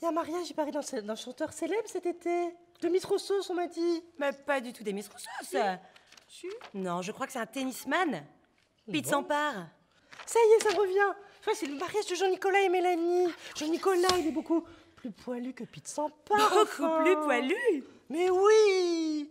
un mariage, il paraît, d'un chanteur célèbre cet été. De Miss Rossos, on m'a dit. Mais pas du tout des Miss Rossos. Si. Non, je crois que c'est un tennisman. Pete Bon. Sampard. Ça y est, ça revient. Je crois que c'est le mariage de Jean-Nicolas et Mélanie. Jean-Nicolas, il est beaucoup plus poilu que Pete Sampard. Beaucoup plus poilu. Mais oui.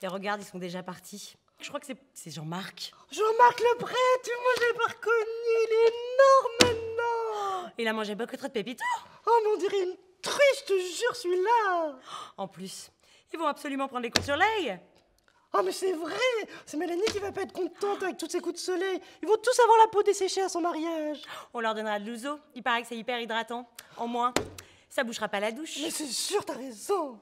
Et regarde, ils sont déjà partis. Je crois que c'est Jean-Marc. Jean-Marc Le Prêtre, moi je l'ai pas reconnu, il est énorme maintenant. Il a mangé beaucoup trop de pépitos. Oh, mais on dirait une truie, je te jure, celui-là. En plus, ils vont absolument prendre les coups de soleil. Oh, mais c'est vrai. C'est Mélanie qui va pas être contente avec tous ces coups de soleil. Ils vont tous avoir la peau desséchée à son mariage. On leur donnera de l'ouzo. Il paraît que c'est hyper hydratant. En moins, ça bouchera pas la douche. Mais c'est sûr, t'as raison.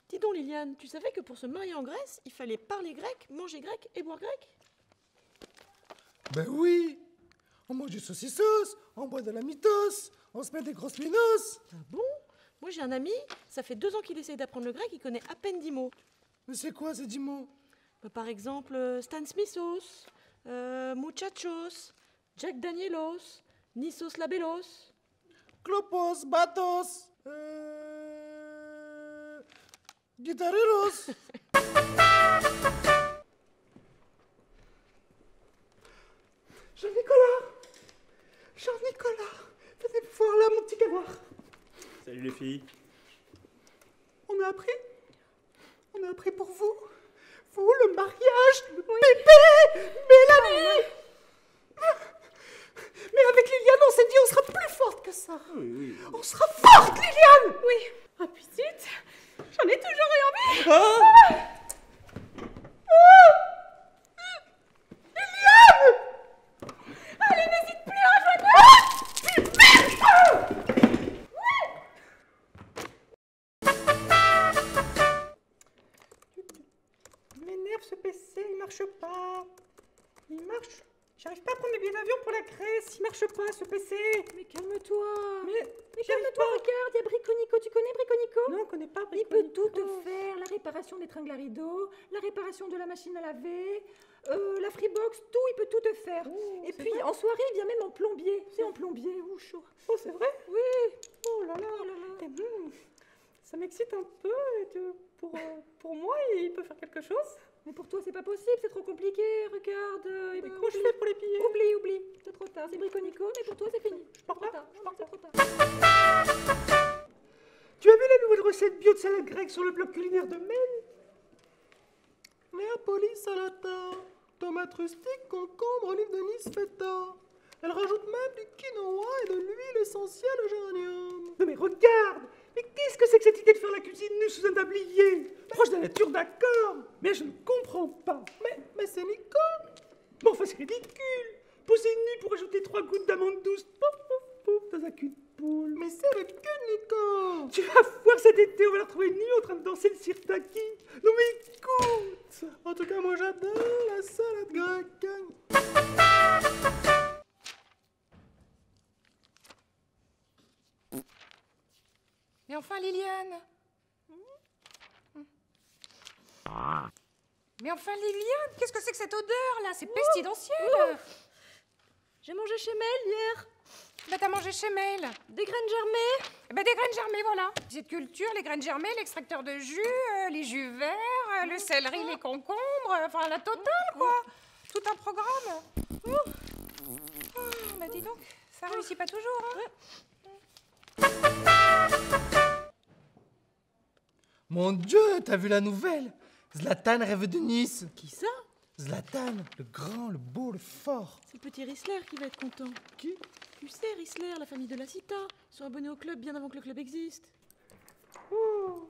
Dis donc Liliane, tu savais que pour se marier en Grèce, il fallait parler grec, manger grec et boire grec? Ben oui. On mange du saucissos, on boit de la mythos, on se met des grosses minos. Ah bon? Moi j'ai un ami, ça fait 2 ans qu'il essaye d'apprendre le grec, il connaît à peine 10 mots. Mais c'est quoi ces 10 mots? Bah, par exemple, Stan Smithos, Muchachos, Jack Danielos, Nissos Labelos. Clopos, batos, guitarreros. Jean-Nicolas, venez me voir là, mon petit gamin. Salut les filles. On a appris pour vous, le mariage de Pépé, Mélanie. Mais avec Liliane, on s'est dit, on sera plus forte que ça. Oui. On sera forte, Liliane. Oui. Ah, puis zut, j'en ai toujours eu envie. Allez, n'hésite plus à rejoindre. M'énerve ce PC, il marche pas. Il marche. J'arrive pas à prendre mes billets d'avion pour la Grèce, il marche pas ce PC. Mais calme-toi. Mais Calme-toi, regarde, il y a Briconico. Tu connais Briconico? non, on connaît pas. Il peut tout te faire, la réparation des tringles à rideaux, la réparation de la machine à laver, la Freebox, tout, il peut tout te faire. Et c'est puis vrai en soirée, il vient même en plombier. C'est en plombier, chaud. Oh, c'est vrai? Oui. Oh là là. Eh, ça m'excite un peu. Pour moi, il peut faire quelque chose. Mais pour toi, c'est pas possible, c'est trop compliqué. Regarde. Mais comment je fais pour les billets? Oublie. C'est trop tard. C'est Briconico, mais pour toi, c'est fini. Je pars Trop pas, tard. je pars C'est trop tard. Tu as vu la nouvelle recette bio de salade grecque sur le blog culinaire de Mel? Néapolis salata, tomate rustique, concombre, olive de Nice, feta. Elle rajoute même du quinoa et de l'huile essentielle au géranium. Non mais regarde! Mais qu'est-ce que c'est que cette idée de faire la cuisine nue sous un tablier? Proche de la nature, d'accord, mais je ne comprends pas. Mais c'est Nicole. Mais enfin, c'est ridicule! Poser nu pour ajouter 3 gouttes d'amande douce, pouf, pouf, pouf, dans un cul de poule. Mais c'est le cul, Nicole. Tu vas voir cet été, on va la retrouver nue en train de danser le sirtaki. Non mais écoute! En tout cas, moi j'adore la salade grecque. Mais enfin, Liliane. Mais enfin, Liliane, qu'est-ce que c'est que cette odeur-là? C'est pestilentiel. J'ai mangé chez Mel hier. Bah, t'as mangé chez Mail. Des graines germées. Eh ben, des graines germées, voilà. Cette culture, les graines germées, l'extracteur de jus, les jus verts, le céleri, les concombres, enfin la totale, quoi. Tout un programme. Bah dis donc, ça réussit pas toujours, hein. Mon Dieu, t'as vu la nouvelle? Zlatan rêve de Nice. Qui ça? Zlatan, le grand, le beau, le fort. C'est le petit Rissler qui va être content. Qui? Tu sais, Rissler, la famille de la Cita. Ils sont abonnés au club bien avant que le club existe. Oh!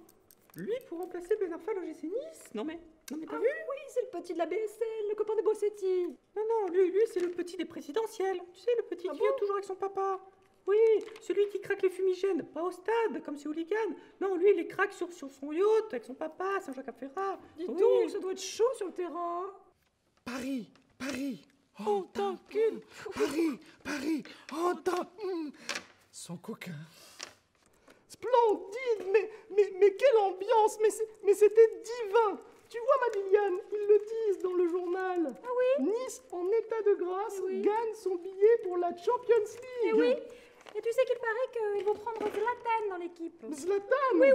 Lui pour remplacer Ben Arfa au GC Nice? Non mais t'as vu? Oui, c'est le petit de la BSL, le copain de Bossetti. Non, lui c'est le petit des présidentielles. Tu sais, le petit qui vient toujours avec son papa. Oui, celui qui craque les fumigènes, pas au stade, comme ces hooligans. Non, lui, il les craque sur son yacht, avec son papa, Saint-Jacques-Ferrat. Dis Oui. donc, ça doit être chaud sur le terrain. Paris. On t'encule. Paris, on t'encule. Son coquin. Splendide, mais quelle ambiance, mais c'était divin. Tu vois, ma Liliane, ils le disent dans le journal. Ah oui? Nice, en état de grâce, Oui. gagne son billet pour la Champions League. Eh oui. Et tu sais qu'il paraît qu'ils vont prendre Zlatan dans l'équipe. Zlatan? Oui,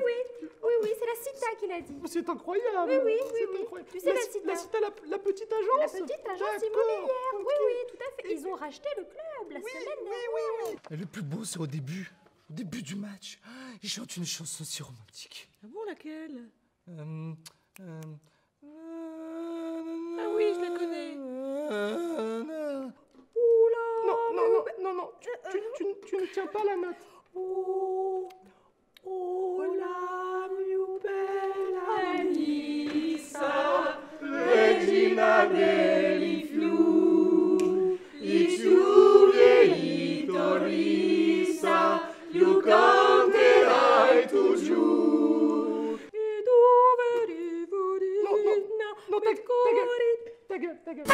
c'est la Cita qui l'a dit. C'est incroyable. Oui. C'est incroyable. Tu sais, la Cita. La Cita, la petite agence? La petite agence D'accord, immobilière. ok. Oui, tout à fait. Ils ont racheté le club la semaine dernière. Et le plus beau, c'est au début du match. Ils chantent une chanson si romantique. Ah bon, laquelle? Ah oui, je la connais. Non, tu ne tiens pas la note. Oh la più bella Nisa, regina degli fiumi, il tuo vieillito risa, io canterai tu giù. E dove rivorina, Non, ta gueule.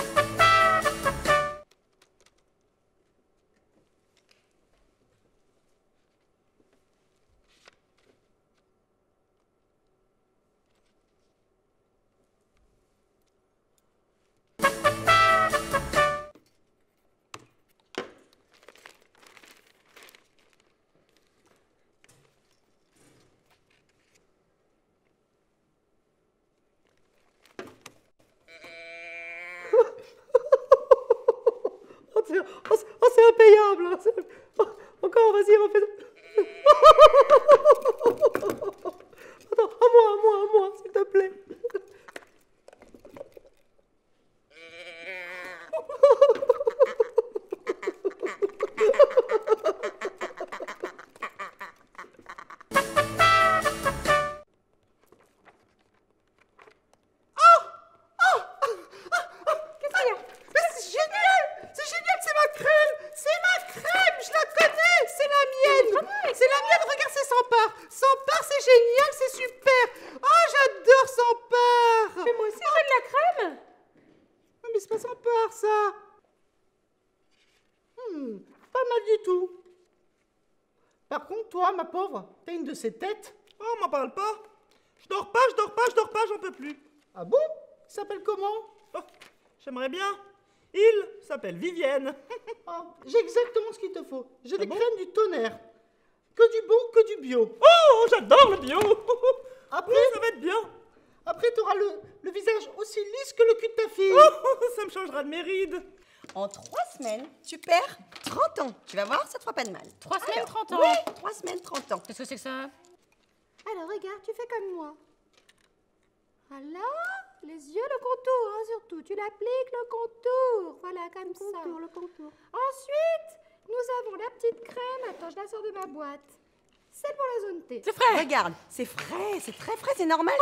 C'est impayable. Encore, vas-y, refais. Attends, à moi, s'il te plaît. Par contre, toi, ma pauvre, t'as une de ces têtes. Oh, m'en parle pas. Je dors pas, j'en peux plus. Ah bon? Il s'appelle comment? Oh, j'aimerais bien. Il s'appelle Vivienne. Ah, j'ai exactement ce qu'il te faut. J'ai des bon crèmes du tonnerre. Que du bon, que du bio. Oh, j'adore le bio. Après, Oui, ça va être bien. après t'auras le visage aussi lisse que le cul de ta fille. Oh, ça me changera de mes rides. En 3 semaines, tu perds 30 ans. Tu vas voir, ça te fera pas de mal. 3 semaines, 30 ans. Oui, 3 semaines, 30 ans. Qu'est-ce que c'est que ça? Alors regarde, tu fais comme moi. Alors, les yeux, le contour, hein, surtout. Tu l'appliques, le contour. Voilà, comme ça. Le contour. Ensuite, nous avons la petite crème. Attends, je la sors de ma boîte. Celle pour la zone T. C'est frais. Regarde, c'est frais, c'est très frais, c'est normal.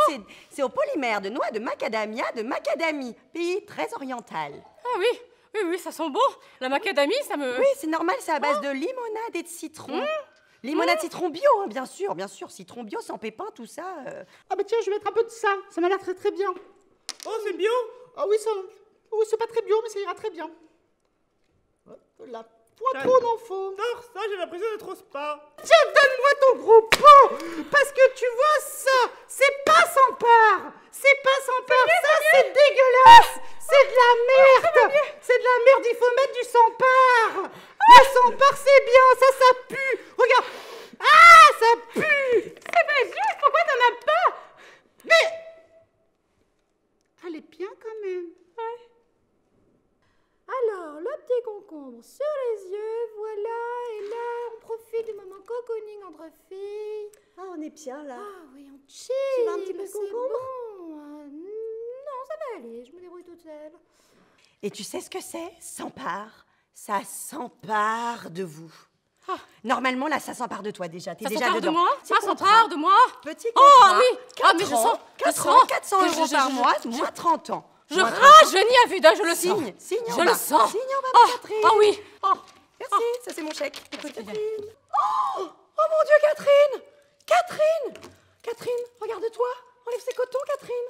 C'est au polymère de noix de macadamia, de macadamie, pays très oriental. Ah oui, ça sent bon. La macadamie, ça me... Oui, c'est normal, c'est à base de limonade et de citron. Limonade citron bio, hein, bien sûr, citron bio, sans pépins, tout ça. Ah bah tiens, je vais mettre un peu de ça. Ça m'a l'air très très bien. Oh, c'est bio. Ah oui, ça... Oui, c'est pas très bio, mais ça ira très bien. Hop là. Point Calme. trop d'infos. Tors, ça, j'ai l'impression d'être au spa. Tiens, donne-moi ton gros pot. Parce que tu vois ça, c'est pas sans part. C'est pas sans part. Ça, c'est dégueulasse. C'est de la merde. C'est de la merde. Il faut mettre du sans part. Le sans part, c'est bien. Ça pue. Regarde. Ah, ça pue. C'est pas juste, pourquoi t'en as pas? Mais elle est bien quand même. Alors, le petit concombre sur les yeux, voilà. Et là, on profite du moment cocooning entre filles. Ah, on est bien là. Ah oui, on chill. Tu veux un petit peu de c'est concombre? bon. Non, ça va aller. Je me débrouille toute seule. Et tu sais ce que c'est? S'empare. Ça s'empare de vous. Normalement, là, ça s'empare de toi déjà. T'es Ça déjà s'empare dedans. de moi? Petit Ça contrat. s'empare de moi? Petit Oh contrat. oui. Ah, mais je sens. 400 euros par mois, moins 30 ans. Je Moins rajeunis à vue d'œil, je le sens. Signe en Je bas. le sens. Signe en bas, Oh, Catherine. oh oui. Oh. Merci, ça c'est mon chèque. Catherine. Oh mon Dieu, Catherine. Catherine, regarde-toi. Enlève ces cotons, Catherine.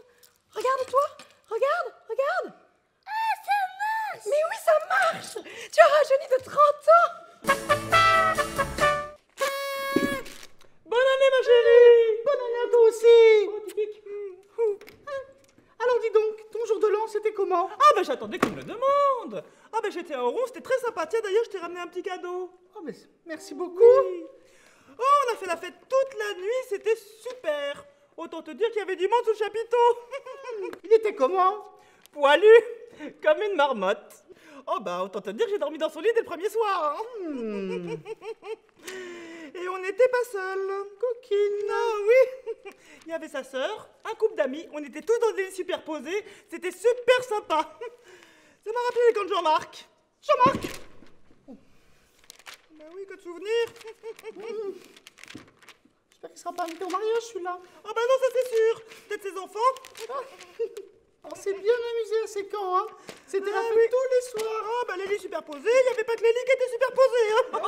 Regarde-toi. Regarde. Ah, ça marche. Mais oui, ça marche. Tu as rajeuni de 30 ans. Bonne année, ma chérie. Bonne année à toi aussi. Alors dis donc, ton jour de l'an, c'était comment? Ah bah j'attendais qu'on me le demande. Ah bah j'étais en rond, c'était très sympa. Tiens, d'ailleurs, je t'ai ramené un petit cadeau. Oh, mais merci beaucoup. Oui. Oh, on a fait la fête toute la nuit, c'était super. Autant te dire qu'il y avait du monde sous le chapiteau. Il était comment? Poilu, comme une marmotte. Oh bah autant te dire que j'ai dormi dans son lit dès le premier soir. Hein. Et on n'était pas seuls. Coquine. Ah oui. Il y avait sa sœur, un couple d'amis. On était tous dans des lits superposés. C'était super sympa. Ça m'a rappelé les camps de Jean-Marc. Jean-Marc. Bah oui, que de souvenirs. J'espère qu'il sera pas invité au mariage, celui-là. Ah bah non, ça c'est sûr. Peut-être ses enfants. On s'est bien amusé à ces camps, hein. C'était la fête oui. tous les soirs. Ah bah les lits superposés, il n'y avait pas que les lits qui étaient superposés. Hein.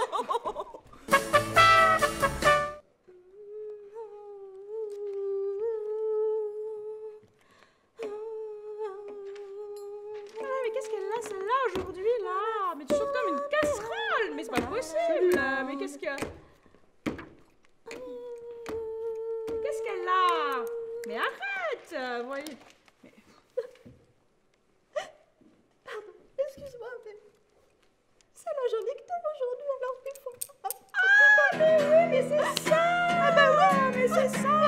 Mais qu'est-ce qu'elle a celle-là aujourd'hui là? Mais tu chantes comme une casserole. Mais c'est pas possible. Mais qu'est-ce que... Qu'est-ce qu'elle a? Mais arrête. Voyez. Excuse-moi, mais c'est la journée que t'as aujourd'hui, alors il faut... Ah mais oui, mais c'est ça. Ah bah oui, mais c'est ça.